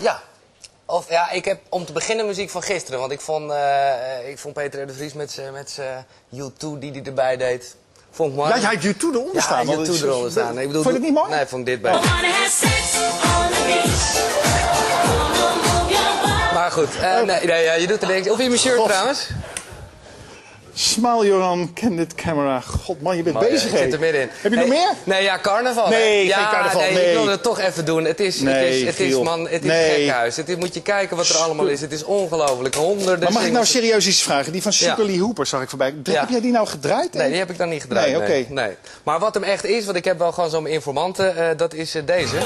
Ja. Of ja, ik heb om te beginnen muziek van gisteren. Want ik vond Peter R. de Vries met zijn U2 die erbij deed. Vond ik mooi. Ja, jij hebt U2 eronder staan. Ja, U2 eronder staan. Nee, ik bedoel, vond je het niet mooi? Nee, vond ik dit beter. Maar goed, nee, je doet er niks. Of in mijn shirt trouwens. Smile Joran, candid camera. God man, je bent bezig, hè? Ik zit er middenin. Heb je nog meer? Nee, ja, carnaval. Nee, ja, geen carnaval. Nee, ik wilde het toch even doen. Het is gekhuis. Moet je kijken wat er allemaal is. Het is ongelooflijk. Honderden. Maar mag ik nou serieus iets vragen? Die van Super Lee Hooper zag ik voorbij. Heb jij die nou gedraaid? Nee, die heb ik dan niet gedraaid. Nee, oké. Nee. Maar wat hem echt is, want ik heb wel gewoon zo'n informanten, dat is deze.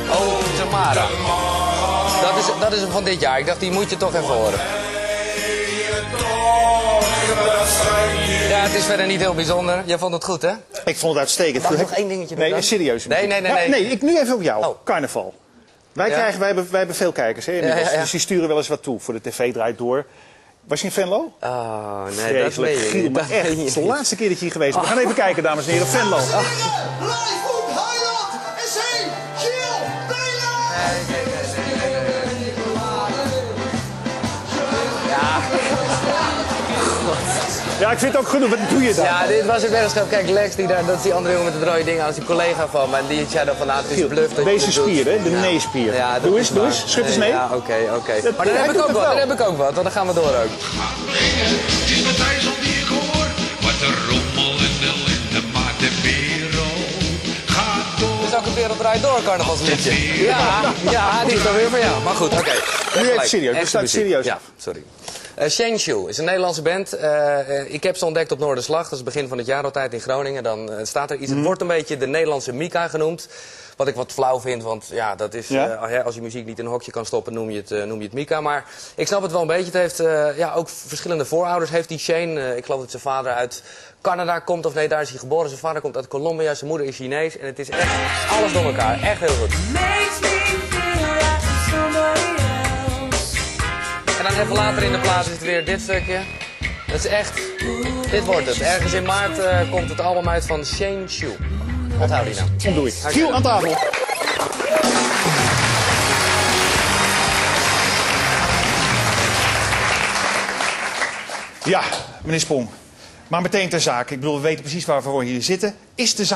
Oh, Tamara. Dat is hem van dit jaar. Ik dacht, die moet je toch even horen. Ja, het is verder niet heel bijzonder. Jij vond het goed, hè? Ik vond het uitstekend. Mag ik nog één dingetje doen? Nee, serieus. Nee. Nee, ik nu even op jou. Oh. Carnaval. Wij hebben veel kijkers, hè? Ja. Dus die sturen wel eens wat toe. Voor de tv draait door. Was je in Venlo? Oh, nee, vreselijk. dat weet je Giel, niet. maar echt. Het is de laatste keer dat je hier geweest bent. We gaan even kijken, dames en heren. Venlo. Ja, ik vind het ook goed. Wat doe je dan? Ja, dit was een weddenschap. Kijk, Lex, dat is die andere jongen met het rode ding aan. Dat is die collega van me. En die zei dan van, nou, het is bluff. Deze spier, hè? De nee-spier. Ja, doe eens. Schud eens mee. Ja, oké. Maar dan heb ik ook wat. Want dan gaan we door ook. Het is Matthijs die ik hoor. Wat een rommel in de lente, maar de wereld gaat door. Het is ook een wereld draait door, carnavalsliedje. Ja, die is dan weer van jou. Maar goed, oké. Nu even serieus. We staan serieus. Ja, sorry. Shane is een Nederlandse band. Ik heb ze ontdekt op Noorderslag. Dat is het begin van het jaar altijd in Groningen. Dan staat er iets. Het wordt een beetje de Nederlandse Mika genoemd. Wat ik wat flauw vind, want ja, dat is, als je muziek niet in een hokje kan stoppen, noem je het Mika. Maar ik snap het wel een beetje. Het heeft ook verschillende voorouders. Heeft die Shane, ik geloof dat zijn vader uit Canada komt, of nee, daar is hij geboren. Zijn vader komt uit Colombia, zijn moeder is Chinees. En het is echt alles door elkaar. Echt heel goed. En dan even later in de plaats is het weer dit stukje. Dat is echt, dit wordt het. Ergens in maart komt het album uit van Shane Chu. Onthoud die nou. Doe ik. Giel aan tafel. Ja, meneer Spong. Maar meteen ter zake. Ik bedoel, we weten precies waarvoor we hier zitten. Is de zaak